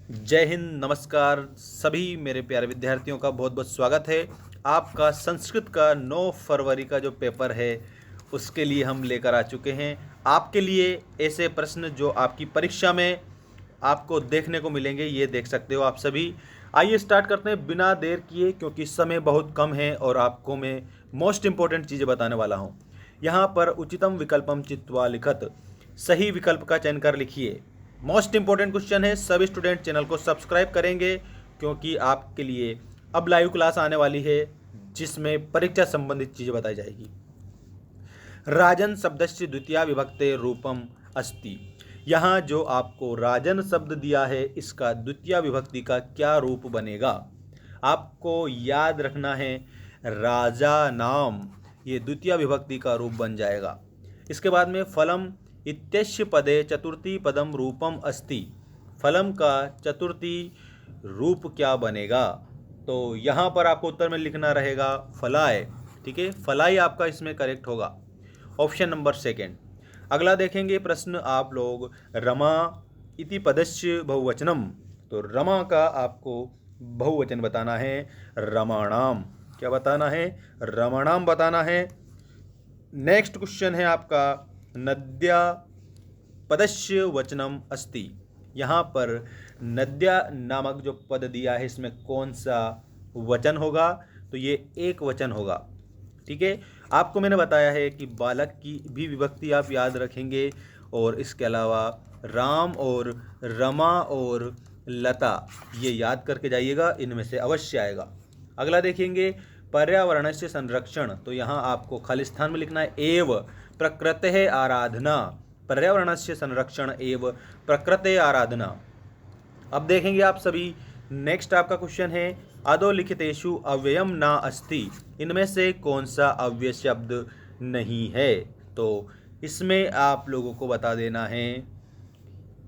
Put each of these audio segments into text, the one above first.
जय हिंद, नमस्कार सभी मेरे प्यारे विद्यार्थियों का बहुत बहुत स्वागत है। आपका संस्कृत का 9 फरवरी का जो पेपर है उसके लिए हम लेकर आ चुके हैं आपके लिए ऐसे प्रश्न जो आपकी परीक्षा में आपको देखने को मिलेंगे। ये देख सकते हो आप सभी। आइए स्टार्ट करते हैं बिना देर किए, क्योंकि समय बहुत कम है और आपको मैं मोस्ट इंपॉर्टेंट चीज़ें बताने वाला हूँ। यहाँ पर उचितम विकल्पम चित्वा लिखत, सही विकल्प का चयन कर लिखिए। मोस्ट इंपॉर्टेंट क्वेश्चन है। सभी स्टूडेंट चैनल को सब्सक्राइब करेंगे, क्योंकि आपके लिए अब लाइव क्लास आने वाली है जिसमें परीक्षा संबंधित चीज़ें बताई जाएगी। राजन शब्दस्य द्वितीया विभक्ते रूपम अस्ति। यहाँ जो आपको राजन शब्द दिया है इसका द्वितीया विभक्ति का क्या रूप बनेगा, आपको याद रखना है। राजा नाम, ये द्वितीया विभक्ति का रूप बन जाएगा। इसके बाद में फलम इत्यस्य पदे चतुर्थी पदम रूपम अस्ति। फलम का चतुर्थी रूप क्या बनेगा, तो यहाँ पर आपको उत्तर में लिखना रहेगा फलाय। ठीक है, फलाई आपका इसमें करेक्ट होगा, ऑप्शन नंबर सेकेंड। अगला देखेंगे प्रश्न आप लोग, रमा इति पदस्य बहुवचनम। तो रमा का आपको बहुवचन बताना है, रमाणाम। क्या बताना है? रमाणाम बताना है। नेक्स्ट क्वेश्चन है आपका, नद्या पदस्य वचनम अस्ति। यहाँ पर नद्या नामक जो पद दिया है इसमें कौन सा वचन होगा, तो ये एक वचन होगा। ठीक है, आपको मैंने बताया है कि बालक की भी विभक्ति आप याद रखेंगे, और इसके अलावा राम और रमा और लता ये याद करके जाइएगा, इनमें से अवश्य आएगा। अगला देखेंगे, पर्यावरण से संरक्षण। तो यहाँ आपको खाली स्थान में लिखना है एव प्रकृते आराधना। पर्यावरण से संरक्षण एव प्रकृते आराधना। अब देखेंगे आप सभी, नेक्स्ट आपका क्वेश्चन है, अधोलिखितेषु अव्ययम ना अस्ति। इनमें से कौन सा अव्यय शब्द नहीं है, तो इसमें आप लोगों को बता देना है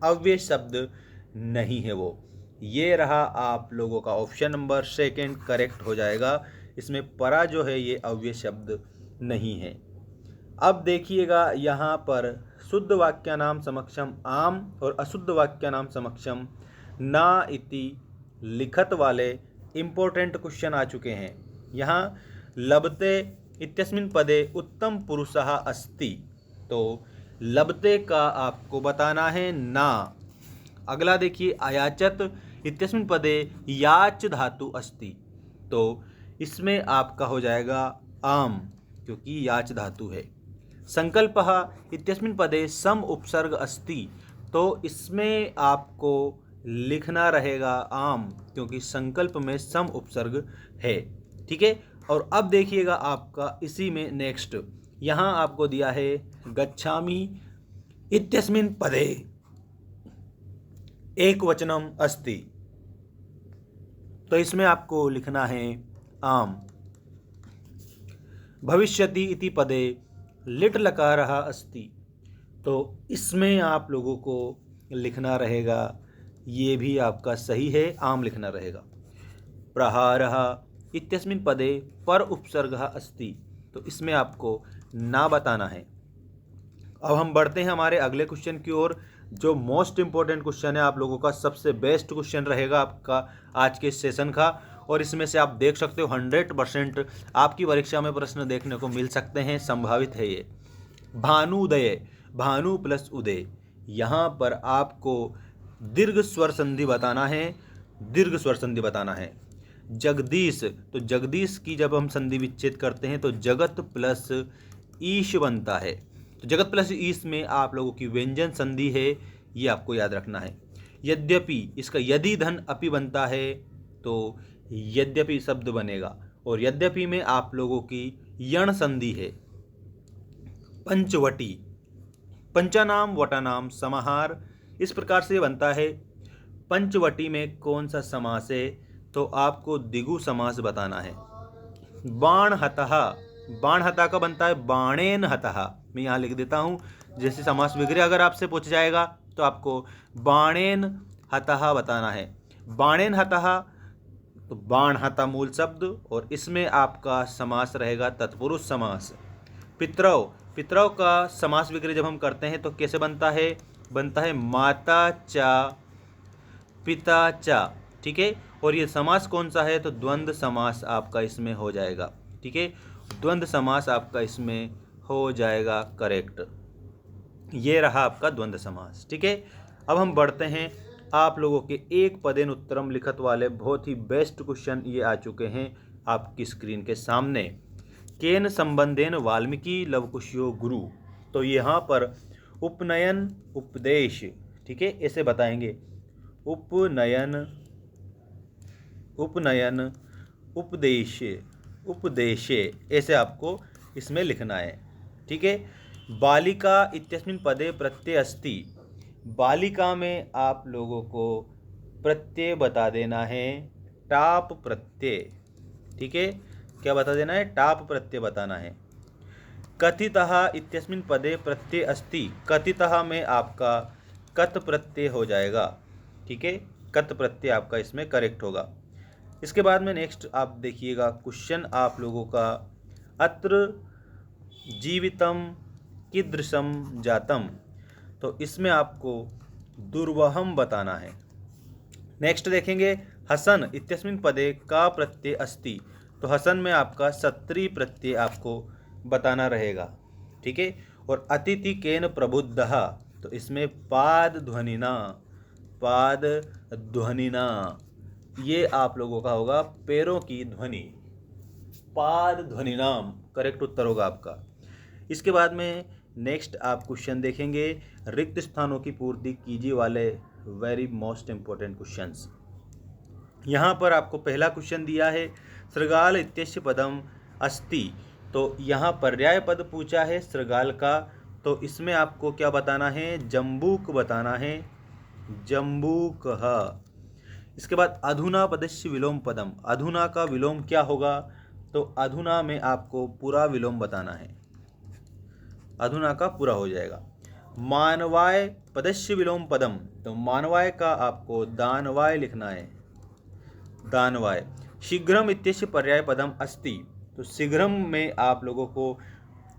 अव्यय शब्द नहीं है वो। ये रहा आप लोगों का ऑप्शन नंबर सेकेंड करेक्ट हो जाएगा। इसमें परा जो है ये अव्यय शब्द नहीं है। अब देखिएगा यहाँ पर शुद्ध वाक्य नाम समक्षम आम और अशुद्ध वाक्य नाम समक्षम ना इति लिखत वाले इम्पोर्टेंट क्वेश्चन आ चुके हैं। यहाँ लभते इत्यस्मिन् पदे उत्तम पुरुषः अस्ति। तो लभते का आपको बताना है ना। अगला देखिए, अयाचत इत्यस्मिन् पदे याच धातु अस्ति। तो इसमें आपका हो जाएगा आम, क्योंकि याच धातु है। संकल्पः इत्यस्मिन् पदे सम उपसर्ग अस्ति। तो इसमें आपको लिखना रहेगा आम, क्योंकि संकल्प में सम उपसर्ग है। ठीक है, और अब देखिएगा आपका इसी में नेक्स्ट, यहाँ आपको दिया है गच्छामि इत्यस्मिन् पदे एक वचनम अस्ति। तो इसमें आपको लिखना है आम। भविष्यति इति पदे लिट लकारः अस्ति। तो इसमें आप लोगों को लिखना रहेगा, ये भी आपका सही है, आम लिखना रहेगा। प्रहारः इत्यस्मिन् पदे पर उपसर्गः अस्ति। तो इसमें आपको ना बताना है। अब हम बढ़ते हैं हमारे अगले क्वेश्चन की ओर, जो मोस्ट इंपॉर्टेंट क्वेश्चन है, आप लोगों का सबसे बेस्ट क्वेश्चन रहेगा आपका आज के सेशन का। और इसमें से आप देख सकते हो 100% आपकी परीक्षा में प्रश्न देखने को मिल सकते हैं, संभावित है ये। भानुदय, भानु प्लस उदय, यहाँ पर आपको दीर्घ स्वर संधि बताना है, दीर्घ स्वर संधि बताना है। जगदीश, तो जगदीश की जब हम संधि विच्छेद करते हैं तो जगत प्लस ईश बनता है। तो जगत प्लस ईश में आप लोगों की व्यंजन संधि है, ये आपको याद रखना है। यद्यपि, इसका यदि धन अपि बनता है तो यद्यपि शब्द बनेगा, और यद्यपि में आप लोगों की यण संधि है। पंचवटी, पंचानाम वटानाम समाहार, इस प्रकार से बनता है। पंचवटी में कौन सा समास है, तो आपको द्विगु समास बताना है। बाण हतः, बाण हता का बनता है बाणेन हतः। मैं यहाँ लिख देता हूँ, जैसे समास विग्रह अगर आपसे पूछ जाएगा तो आपको बाणेन हतः बताना है। बाणेन हतः, तो बाण हता मूल शब्द, और इसमें आपका समास रहेगा तत्पुरुष समास। पितरौ, पितरौ का समास विग्रह जब हम करते हैं तो कैसे बनता है? बनता है माता चा पिता चा, ठीक है। और ये समास कौन सा है, तो द्वंद्व समास आपका इसमें हो जाएगा, ठीक है। द्वंद्व समास आपका इसमें हो जाएगा करेक्ट। ये रहा आपका द्वंद्व समास, ठीक है। अब हम बढ़ते हैं, आप लोगों के एक पदेन उत्तरम लिखत वाले बहुत ही बेस्ट क्वेश्चन ये आ चुके हैं आपकी स्क्रीन के सामने। केन संबंधेन वाल्मीकि लवकुशयो गुरु, तो यहाँ पर उपनयन उपदेश, ठीक है, ऐसे बताएंगे। उपनयन उपनयन उपदेश उपदेशे, ऐसे आपको इसमें लिखना है, ठीक है। बालिका इत्यस्मिन् पदे प्रत्यय अस्ति, बालिका में आप लोगों को प्रत्यय बता देना है टाप प्रत्यय, ठीक है। क्या बता देना है, टाप प्रत्यय बताना है। कथितः इत्यस्मिन् पदे प्रत्यय अस्ति, कथितः में आपका कत प्रत्यय हो जाएगा, ठीक है। कत प्रत्यय आपका इसमें करेक्ट होगा। इसके बाद में नेक्स्ट आप देखिएगा क्वेश्चन आप लोगों का, अत्र जीवितम कीदृशम जातम, तो इसमें आपको दुर्वहम बताना है। नेक्स्ट देखेंगे, हसन इत्यस्मिन् पदे का प्रत्यय अस्ति, तो हसन में आपका सत्री प्रत्यय आपको बताना रहेगा, ठीक है। और अतिथि केन प्रबुद्धः, तो इसमें पाद ध्वनिना, ये आप लोगों का होगा पैरों की ध्वनि, पाद ध्वनिनाम करेक्ट उत्तर होगा आपका। इसके बाद में नेक्स्ट आप क्वेश्चन देखेंगे, रिक्त स्थानों की पूर्ति कीजिए वाले वेरी मोस्ट इंपॉर्टेंट क्वेश्चंस। यहाँ पर आपको पहला क्वेश्चन दिया है, सृगाल इत्यस्य पदम अस्ति, तो यहाँ पर्याय पद पूछा है सृगाल का, तो इसमें आपको क्या बताना है, जम्बूक बताना है, जम्बूकः। इसके बाद अधुना पदस्य विलोम पदम, अधुना का विलोम क्या होगा, तो अधुना में आपको पूरा विलोम बताना है, अधुना का पूरा हो जाएगा। मानवाय पदस्य विलोम पदम, तो मानवाय का आपको दानवाय लिखना है, दानवाय। शीघ्रम इत्यस्य पर्याय पदम अस्ति, तो शीघ्रम में आप लोगों को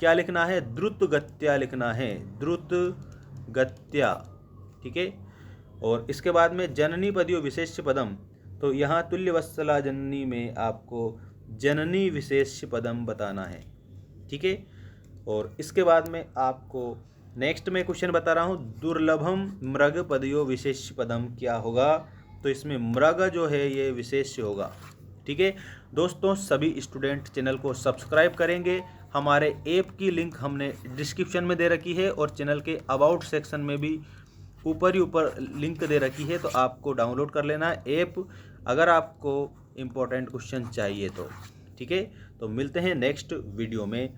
क्या लिखना है, द्रुत गत्या लिखना है, द्रुत गत्या, ठीक है। और इसके बाद में जननी पदियो विशेष्य पदम, तो यहाँ तुल्यवत्सला जननी में आपको जननी विशेष्य पदम बताना है, ठीक है। और इसके बाद में आपको नेक्स्ट में क्वेश्चन बता रहा हूँ, दुर्लभम मृग पदयो विशेष्य पदम क्या होगा, तो इसमें मृग जो है ये विशेष्य होगा, ठीक है। दोस्तों सभी स्टूडेंट चैनल को सब्सक्राइब करेंगे, हमारे ऐप की लिंक हमने डिस्क्रिप्शन में दे रखी है और चैनल के अबाउट सेक्शन में भी ऊपर ही ऊपर लिंक दे रखी है, तो आपको डाउनलोड कर लेना है ऐप अगर आपको इम्पोर्टेंट क्वेश्चन चाहिए तो, ठीक है। तो मिलते हैं नेक्स्ट वीडियो में।